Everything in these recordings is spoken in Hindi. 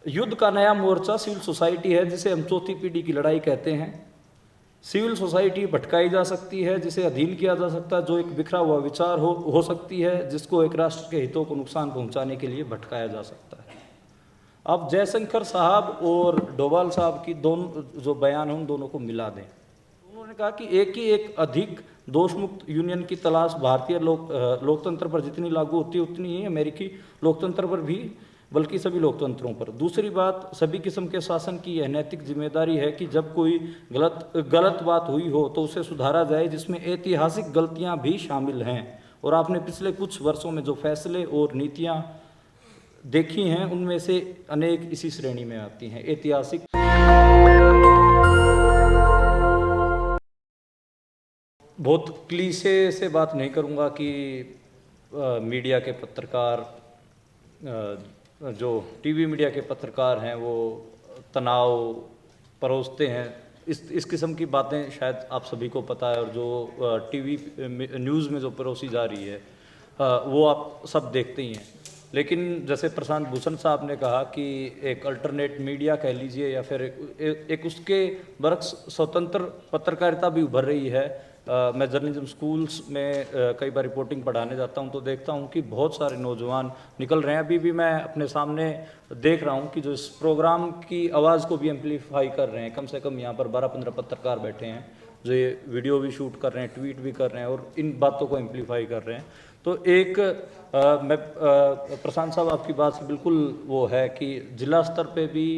युद्ध का नया मोर्चा सिविल सोसाइटी है, जिसे हम चौथी पीढ़ी की लड़ाई कहते हैं। सिविल सोसाइटी भटकाई जा सकती है, जिसे अधीन किया जा सकता है, जो एक बिखरा हुआ विचार हो सकती है, जिसको एक राष्ट्र के हितों को नुकसान पहुंचाने के लिए भटकाया जा सकता है। अब जयशंकर साहब और डोभाल साहब की दोनों जो बयान हैं उन दोनों को मिला दें। उन्होंने कहा कि एक अधिक दोषमुक्त यूनियन की तलाश भारतीय लोकतंत्र पर जितनी लागू होती है उतनी ही अमेरिकी लोकतंत्र पर भी, बल्कि सभी लोकतंत्रों पर। दूसरी बात, सभी किस्म के शासन की यह नैतिक जिम्मेदारी है कि जब कोई गलत बात हुई हो तो उसे सुधारा जाए, जिसमें ऐतिहासिक गलतियां भी शामिल हैं। और आपने पिछले कुछ वर्षों में जो फैसले और नीतियां देखी हैं उनमें से अनेक इसी श्रेणी में आती हैं, ऐतिहासिक। बहुत क्लीशे से बात नहीं करूंगा कि मीडिया के पत्रकार, जो टीवी मीडिया के पत्रकार हैं वो तनाव परोसते हैं, इस किस्म की बातें शायद आप सभी को पता है। और जो टीवी न्यूज़ में जो परोसी जा रही है वो आप सब देखते ही हैं। लेकिन जैसे प्रशांत भूषण साहब ने कहा कि एक अल्टरनेट मीडिया कह लीजिए या फिर एक उसके बरक्स स्वतंत्र पत्रकारिता भी उभर रही है। मैं जर्नलिज्म स्कूल्स में कई बार रिपोर्टिंग पढ़ाने जाता हूं तो देखता हूं कि बहुत सारे नौजवान निकल रहे हैं। अभी भी मैं अपने सामने देख रहा हूं कि जो इस प्रोग्राम की आवाज़ को भी एम्पलीफाई कर रहे हैं, कम से कम यहाँ पर 12-15 पत्रकार बैठे हैं जो ये वीडियो भी शूट कर रहे हैं, ट्वीट भी कर रहे हैं और इन बातों को एम्पलीफाई कर रहे हैं। तो एक मैं प्रशांत साहब आपकी बात से बिल्कुल वो है कि जिला स्तर पे भी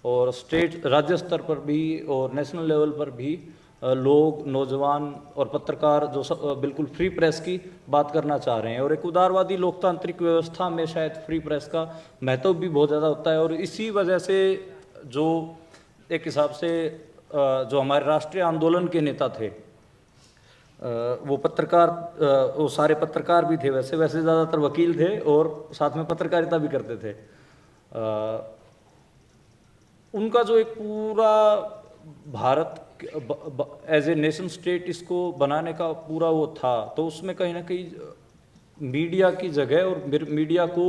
और स्टेट राज्य स्तर पर भी और नेशनल लेवल पर भी लोग, नौजवान और पत्रकार जो बिल्कुल फ्री प्रेस की बात करना चाह रहे हैं। और एक उदारवादी लोकतांत्रिक व्यवस्था में शायद फ्री प्रेस का महत्व भी बहुत ज़्यादा होता है। और इसी वजह से जो एक हिसाब से जो हमारे राष्ट्रीय आंदोलन के नेता थे, वो पत्रकार, वो सारे पत्रकार भी थे, वैसे ज़्यादातर वकील थे और साथ में पत्रकारिता भी करते थे। उनका जो एक पूरा Bharat as a nation state इसको बनाने का पूरा वो था, तो उसमें कहीं ना कहीं मीडिया की जगह और मीडिया को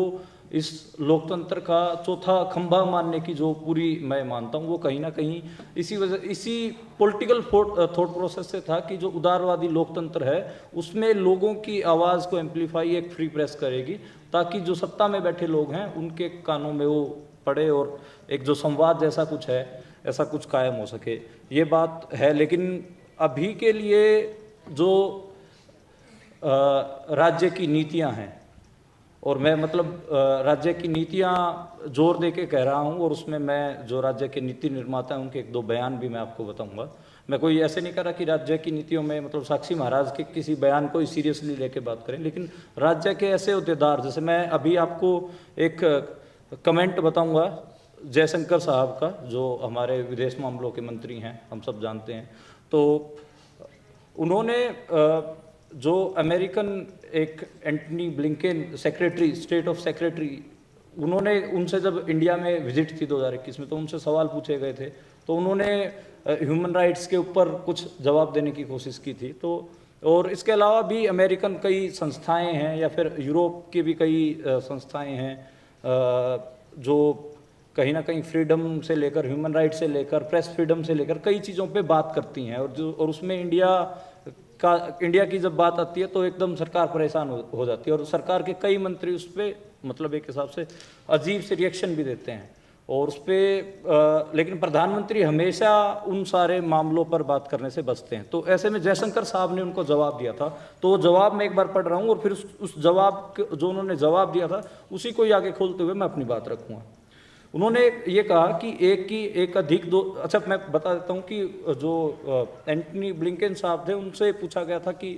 इस लोकतंत्र का चौथा खंभा मानने की जो पूरी मैं मानता हूँ, वो कहीं ना कहीं इसी पॉलिटिकल थॉट प्रोसेस से था कि जो उदारवादी लोकतंत्र है उसमें लोगों की आवाज़ को एम्पलीफाई एक फ्री प्रेस करेगी, ताकि जो सत्ता में बैठे लोग हैं उनके कानों में वो पड़े और एक जो संवाद जैसा कुछ है ऐसा कुछ कायम हो सके, ये बात है। लेकिन अभी के लिए जो राज्य की नीतियां हैं, और मैं मतलब राज्य की नीतियां जोर दे के कह रहा हूं, और उसमें मैं जो राज्य के नीति निर्माता हैं उनके एक दो बयान भी मैं आपको बताऊंगा। मैं कोई ऐसे नहीं कह रहा कि राज्य की नीतियों में मतलब साक्षी महाराज के किसी बयान को सीरियसली लेके बात करें, लेकिन राज्य के ऐसे अहदेदार, जैसे मैं अभी आपको एक कमेंट बताऊंगा जयशंकर साहब का, जो हमारे विदेश मामलों के मंत्री हैं, हम सब जानते हैं। तो उन्होंने जो अमेरिकन एक Antony Blinken secretary, state of secretary, उन्होंने उनसे जब इंडिया में विजिट थी 2021 में, तो उनसे सवाल पूछे गए थे, तो उन्होंने ह्यूमन राइट्स के ऊपर कुछ जवाब देने की कोशिश की थी। तो और इसके अलावा भी अमेरिकन कई संस्थाएं हैं या फिर यूरोप की भी कई संस्थाएं हैं जो कहीं ना कहीं फ्रीडम से लेकर, ह्यूमन राइट से लेकर, प्रेस फ्रीडम से लेकर कई चीज़ों पे बात करती हैं। और उसमें इंडिया की जब बात आती है तो एकदम सरकार परेशान हो जाती है, और सरकार के कई मंत्री उस पर मतलब एक हिसाब से अजीब से रिएक्शन भी देते हैं और उस पर, लेकिन प्रधानमंत्री हमेशा उन सारे मामलों पर बात करने से बचते हैं। तो ऐसे में जयशंकर साहब ने उनको जवाब दिया था, तो जवाब मैं एक बार पढ़ रहा हूँ और फिर उस जवाब जो उन्होंने जवाब दिया था उसी को ही आगे खोलते हुए मैं अपनी बात रखूँगा। उन्होंने ये कहा कि एक अधिक दो, अच्छा मैं बता देता हूँ कि जो एंटनी ब्लिंकेन साहब थे उनसे पूछा गया था कि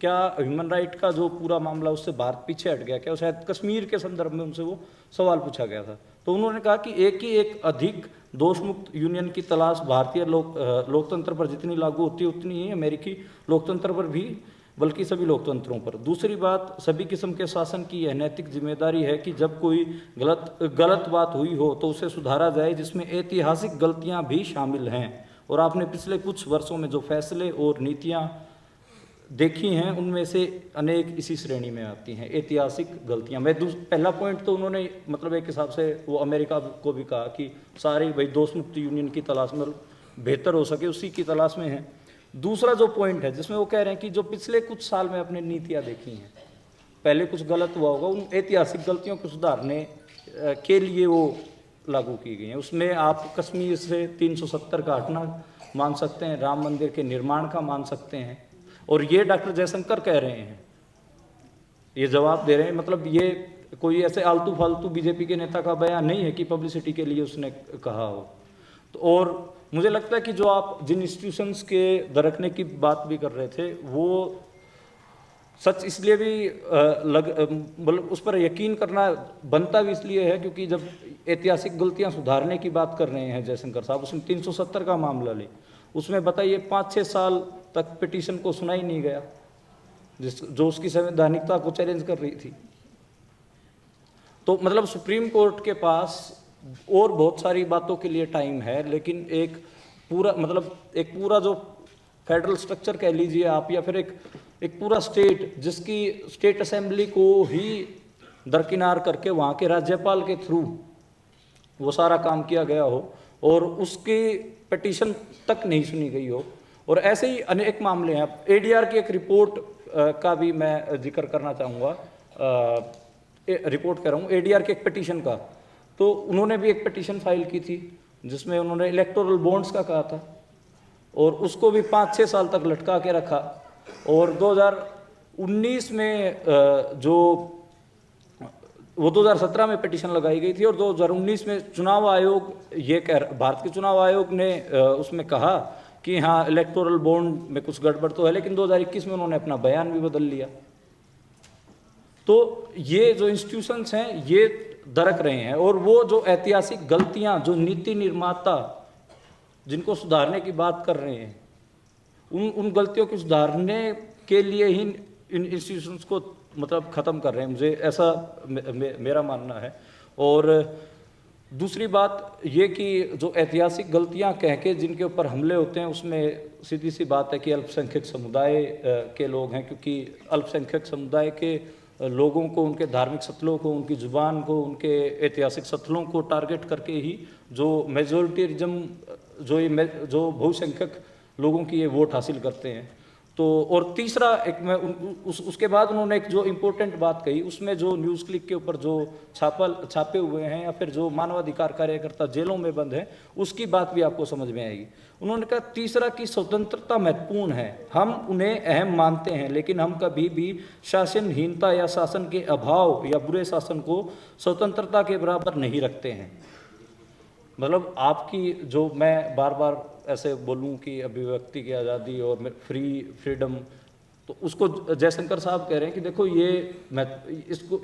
क्या ह्यूमन राइट का जो पूरा मामला उससे भारत पीछे हट गया क्या, शायद कश्मीर के संदर्भ में उनसे वो सवाल पूछा गया था। तो उन्होंने कहा कि एक अधिक दोषमुक्त यूनियन की तलाश भारतीय लोकतंत्र पर जितनी लागू होती है उतनी ही अमेरिकी लोकतंत्र पर भी, बल्कि सभी लोकतंत्रों पर। दूसरी बात, सभी किस्म के शासन की यह नैतिक जिम्मेदारी है कि जब कोई गलत बात हुई हो तो उसे सुधारा जाए, जिसमें ऐतिहासिक गलतियां भी शामिल हैं। और आपने पिछले कुछ वर्षों में जो फैसले और नीतियां देखी हैं उनमें से अनेक इसी श्रेणी में आती हैं, ऐतिहासिक गलतियां। मैं पहला पॉइंट तो उन्होंने मतलब एक हिसाब से वो अमेरिका को भी कहा कि सारी भाई दोस्त मुक्त यूनियन की तलाश में बेहतर हो सके उसी की तलाश में है। दूसरा जो पॉइंट है जिसमें वो कह रहे हैं कि जो पिछले कुछ साल में अपने नीतियां देखी हैं, पहले कुछ गलत हुआ होगा, उन ऐतिहासिक गलतियों को सुधारने के लिए वो लागू की गई हैं। उसमें आप कश्मीर से 370 का हटना मान सकते हैं, राम मंदिर के निर्माण का मान सकते हैं, और ये डॉक्टर जयशंकर कह रहे हैं, ये जवाब दे रहे हैं। मतलब ये कोई ऐसे आलतू फालतू बीजेपी के नेता का बयान नहीं है कि पब्लिसिटी के लिए उसने कहा हो। तो और मुझे लगता है कि जो आप जिन इंस्टीट्यूशंस के दरकने की बात भी कर रहे थे, वो सच इसलिए भी मतलब उस पर यकीन करना बनता भी इसलिए है क्योंकि जब ऐतिहासिक गलतियां सुधारने की बात कर रहे हैं जयशंकर साहब, उसमें 370 का मामला ले, उसमें बताइए 5-6 साल तक पिटीशन को सुना ही नहीं गया, जो उसकी संवैधानिकता को चैलेंज कर रही थी। तो मतलब सुप्रीम कोर्ट के पास और बहुत सारी बातों के लिए टाइम है, लेकिन एक पूरा जो फेडरल स्ट्रक्चर कह लीजिए आप, या फिर एक पूरा स्टेट, जिसकी स्टेट असेंबली को ही दरकिनार करके वहाँ के राज्यपाल के थ्रू वो सारा काम किया गया हो और उसकी पिटीशन तक नहीं सुनी गई हो, और ऐसे ही अनेक मामले हैं। एडीआर की एक रिपोर्ट का भी मैं जिक्र करना चाहूँगा, रिपोर्ट कर रहा हूँ एडीआर के एक पिटीशन का। तो उन्होंने भी एक पिटीशन फाइल की थी जिसमें उन्होंने इलेक्टोरल बॉन्ड्स का कहा था, और उसको भी 5-6 साल तक लटका के रखा। और 2019 में वो 2017 में पिटीशन लगाई गई थी, और 2019 में चुनाव आयोग भारत के चुनाव आयोग ने उसमें कहा कि हाँ इलेक्टोरल बॉन्ड में कुछ गड़बड़ तो है, लेकिन 2021 में उन्होंने अपना बयान भी बदल लिया। तो ये जो इंस्टीट्यूशंस हैं ये दरक रहे हैं, और वो जो ऐतिहासिक गलतियां जो नीति निर्माता जिनको सुधारने की बात कर रहे हैं, उन गलतियों को सुधारने के लिए ही इन इंस्टीट्यूशंस को मतलब ख़त्म कर रहे हैं, मुझे ऐसा मेरा मानना है। और दूसरी बात ये कि जो ऐतिहासिक गलतियां कह के जिनके ऊपर हमले होते हैं, उसमें सीधी सी बात है कि अल्पसंख्यक समुदाय के लोग हैं, क्योंकि अल्पसंख्यक समुदाय के लोगों को, उनके धार्मिक सतलों को, उनकी ज़ुबान को, उनके ऐतिहासिक सतलों को टारगेट करके ही जो मेजोरिटीरिज्म जो बहुसंख्यक लोगों की ये वोट हासिल करते हैं। तो और तीसरा एक मैं उसके बाद उन्होंने एक जो इम्पोर्टेंट बात कही, उसमें जो न्यूज़ क्लिक के ऊपर जो छापे हुए हैं या फिर जो मानवाधिकार कार्यकर्ता जेलों में बंद हैं, उसकी बात भी आपको समझ में आएगी। उन्होंने कहा तीसरा कि स्वतंत्रता महत्वपूर्ण है, हम उन्हें अहम मानते हैं, लेकिन हम कभी भी शासनहीनता या शासन के अभाव या बुरे शासन को स्वतंत्रता के बराबर नहीं रखते हैं। मतलब आपकी जो मैं बार बार ऐसे बोलूं कि अभिव्यक्ति की आज़ादी और फ्रीडम, तो उसको जयशंकर साहब कह रहे हैं कि देखो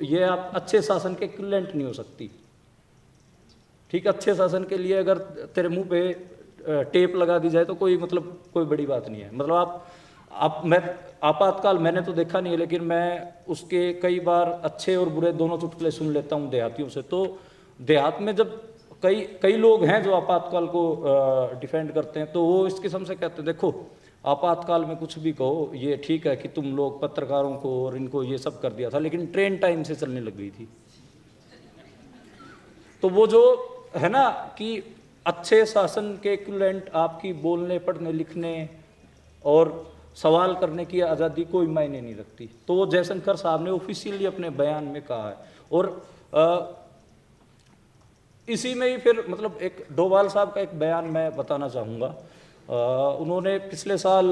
ये आप अच्छे शासन के इक्विवेलेंट नहीं हो सकती। ठीक, अच्छे शासन के लिए अगर तेरे मुंह पे टेप लगा दी जाए तो कोई बड़ी बात नहीं है। मतलब मैं आपातकाल मैंने तो देखा नहीं है, लेकिन मैं उसके कई बार अच्छे और बुरे दोनों चुटकुले सुन लेता हूँ देहातियों से। तो देहात में जब कई लोग हैं जो आपातकाल को डिफेंड करते हैं, तो वो इस किस्म से कहते हैं देखो आपातकाल में कुछ भी कहो, ये ठीक है कि तुम लोग पत्रकारों को और इनको ये सब कर दिया था, लेकिन ट्रेन टाइम से चलने लग गई थी। तो वो जो है ना कि अच्छे शासन के इक्विवेलेंट आपकी बोलने, पढ़ने, लिखने और सवाल करने की आज़ादी कोई मायने नहीं रखती। तो वो जयशंकर साहब ने ऑफिशियली अपने बयान में कहा है। और इसी में ही फिर मतलब एक डोभाल साहब का एक बयान मैं बताना चाहूँगा। उन्होंने पिछले साल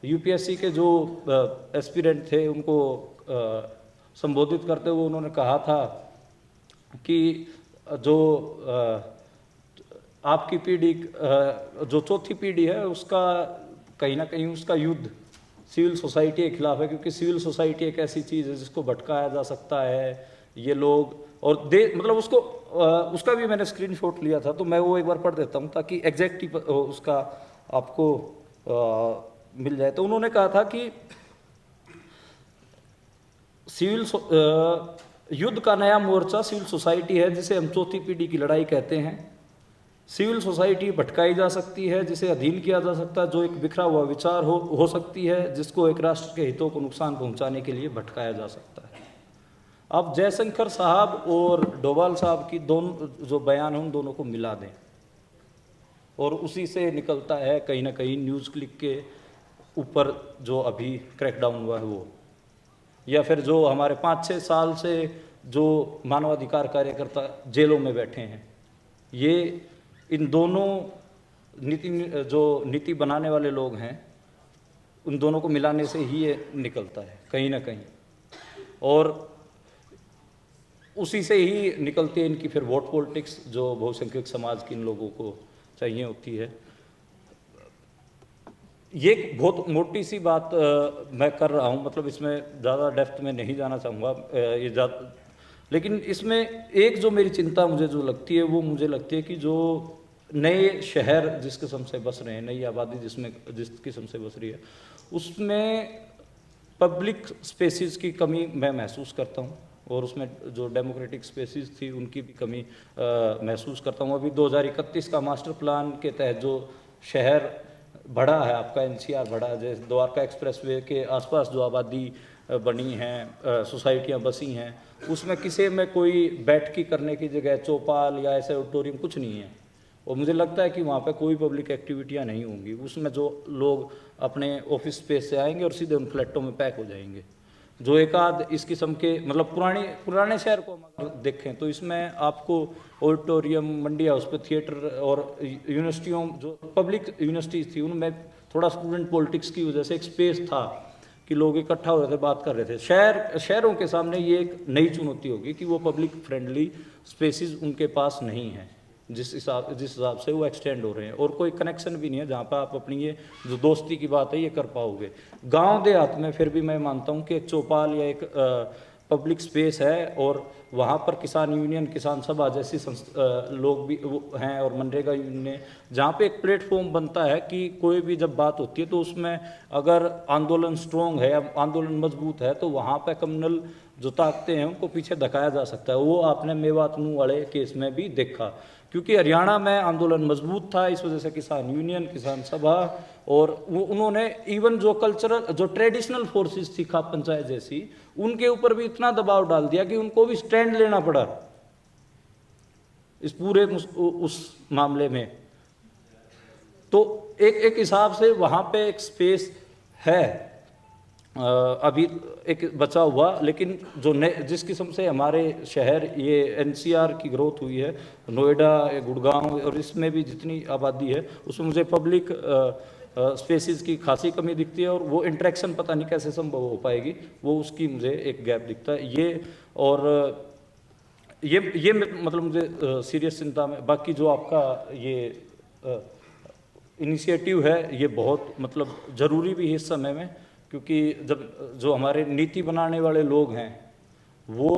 यूपीएससी के जो एस्पिरेंट थे उनको संबोधित करते हुए उन्होंने कहा था कि जो आपकी पीढ़ी, जो चौथी पीढ़ी है, उसका कहीं ना कहीं उसका युद्ध सिविल सोसाइटी के खिलाफ है, क्योंकि सिविल सोसाइटी एक ऐसी चीज़ है जिसको भटकाया जा सकता है। ये लोग और मतलब उसका भी मैंने स्क्रीनशॉट लिया था, तो मैं वो एक बार पढ़ देता हूँ ताकि एग्जैक्ट उसका आपको मिल जाए। तो उन्होंने कहा था कि युद्ध का नया मोर्चा सिविल सोसाइटी है, जिसे हम चौथी पीढ़ी की लड़ाई कहते हैं। सिविल सोसाइटी भटकाई जा सकती है, जिसे अधीन किया जा सकता है, जो एक बिखरा हुआ विचार हो सकती है, जिसको एक राष्ट्र के हितों को नुकसान पहुंचाने के लिए भटकाया जा सकता है। अब जयशंकर साहब और डोभाल साहब की दोनों जो बयान हैं उन दोनों को मिला दें और उसी से निकलता है कहीं ना कहीं न्यूज़ क्लिक के ऊपर जो अभी क्रैकडाउन हुआ है वो, या फिर जो हमारे 5-6 साल से जो मानवाधिकार कार्यकर्ता जेलों में बैठे हैं, ये इन दोनों नीति बनाने वाले लोग हैं, उन दोनों को मिलाने से ही ये निकलता है कहीं ना कहीं, और उसी से ही निकलती है इनकी फिर वोट पॉलिटिक्स जो बहुसंख्यक समाज के इन लोगों को चाहिए होती है। ये बहुत मोटी सी बात मैं कर रहा हूँ, मतलब इसमें ज़्यादा डेप्थ में नहीं जाना चाहूँगा लेकिन इसमें एक जो मेरी चिंता मुझे जो लगती है वो मुझे लगती है कि जो नए शहर जिस किस्म से बस रहे हैं, नई आबादी जिस किस्म से बस रही है, उसमें पब्लिक स्पेसिस की कमी मैं महसूस करता हूँ और उसमें जो डेमोक्रेटिक स्पेसिस थी उनकी भी कमी महसूस करता हूँ। अभी 2031 का मास्टर प्लान के तहत जो शहर बढ़ा है आपका, एनसीआर बढ़ा है, जैसे द्वारका एक्सप्रेसवे के आसपास जो आबादी बनी हैं, सोसाइटियाँ बसी हैं, उसमें किसी में कोई बैठकी करने की जगह चौपाल या ऐसे ऑडिटोरियम कुछ नहीं है, और मुझे लगता है कि वहाँ पे कोई पब्लिक एक्टिविटियाँ नहीं होंगी। उसमें जो लोग अपने ऑफिस स्पेस से आएंगे और सीधे उन फ्लैटों में पैक हो जाएंगे। जो एक आध इस किस्म के मतलब पुराने शहर को हम देखें तो इसमें आपको ऑडिटोरियम, मंडी हाउस पे थिएटर, और यूनिवर्सिटियों जो पब्लिक यूनिवर्सिटीज़ थी उनमें थोड़ा स्टूडेंट पॉलिटिक्स की वजह से एक स्पेस था कि लोग इकट्ठा हो रहे थे, बात कर रहे थे। शहरों के सामने ये एक नई चुनौती होगी कि वो पब्लिक फ्रेंडली स्पेसिस उनके पास नहीं है, जिस हिसाब से वो एक्सटेंड हो रहे हैं, और कोई कनेक्शन भी नहीं है जहाँ पर आप अपनी ये जो दोस्ती की बात है ये कर पाओगे। गांव देहात में फिर भी मैं मानता हूँ कि एक चौपाल या एक पब्लिक स्पेस है, और वहाँ पर किसान यूनियन, किसान सभा जैसी लोग भी हैं, और मनरेगा यूनियन, जहाँ पे एक प्लेटफॉर्म बनता है कि कोई भी जब बात होती है तो उसमें अगर आंदोलन स्ट्रॉन्ग है या आंदोलन मजबूत है तो वहाँ पे कम्युनल जो ताकतें हैं उनको पीछे धकाया जा सकता है। वो आपने मेवात नूह वाले केस में भी देखा, क्योंकि हरियाणा में आंदोलन मजबूत था, इस वजह से किसान यूनियन, किसान सभा, और उन्होंने इवन जो कल्चरल जो ट्रेडिशनल फोर्सेस थी खाप पंचायत जैसी, उनके ऊपर भी इतना दबाव डाल दिया कि उनको भी स्टैंड लेना पड़ा इस पूरे उस मामले में। तो एक हिसाब से वहाँ पे एक स्पेस है अभी एक बचा हुआ, लेकिन जो जिस किस्म से हमारे शहर ये एनसीआर की ग्रोथ हुई है, नोएडा, गुड़गांव, और इसमें भी जितनी आबादी है उसमें मुझे पब्लिक स्पेसिस की खासी कमी दिखती है, और वो इंटरेक्शन पता नहीं कैसे संभव हो पाएगी, वो उसकी मुझे एक गैप दिखता है। ये मतलब मुझे सीरियस चिंता में। बाकी जो आपका ये इनिशिएटिव है ये बहुत मतलब ज़रूरी भी है इस समय में, क्योंकि जब जो हमारे नीति बनाने वाले लोग हैं वो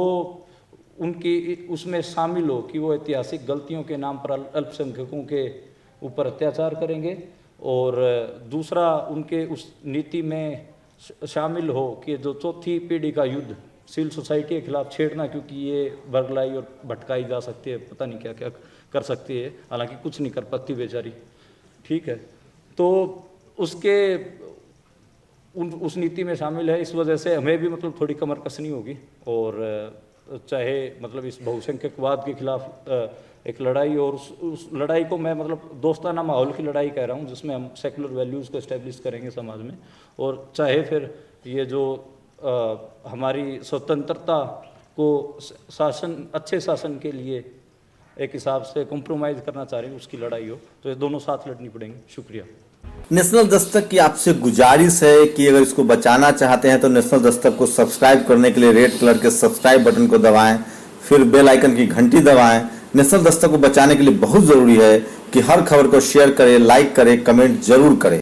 उनकी उसमें शामिल हो कि वो ऐतिहासिक गलतियों के नाम पर अल्पसंख्यकों के ऊपर अत्याचार करेंगे, और दूसरा उनके उस नीति में शामिल हो कि जो चौथी पीढ़ी का युद्ध सिविल सोसाइटी के खिलाफ छेड़ना, क्योंकि ये बरगलाई और भटकाई जा सकती है, पता नहीं क्या क्या कर सकती है, हालांकि कुछ नहीं कर पाती बेचारी, ठीक है। तो उसके उस नीति में शामिल है, इस वजह से हमें भी मतलब थोड़ी कमर कसनी होगी, और चाहे मतलब इस बहुसंख्यकवाद के खिलाफ एक लड़ाई, और उस लड़ाई को मैं मतलब दोस्ताना माहौल की लड़ाई कह रहा हूँ, जिसमें हम सेकुलर वैल्यूज़ को इस्टेब्लिश करेंगे समाज में, और चाहे फिर ये जो हमारी स्वतंत्रता को अच्छे शासन के लिए एक हिसाब से कॉम्प्रोमाइज़ करना चाह रहे हैं, उसकी लड़ाई हो, तो ये दोनों साथ लड़नी पड़ेंगी। शुक्रिया। नेशनल दस्तक की आपसे गुजारिश है कि अगर इसको बचाना चाहते हैं तो नेशनल दस्तक को सब्सक्राइब करने के लिए रेड कलर के सब्सक्राइब बटन को दबाएं, फिर बेल आइकन की घंटी दबाएं। नेशनल दस्तक को बचाने के लिए बहुत जरूरी है कि हर खबर को शेयर करें, लाइक करें, कमेंट जरूर करें।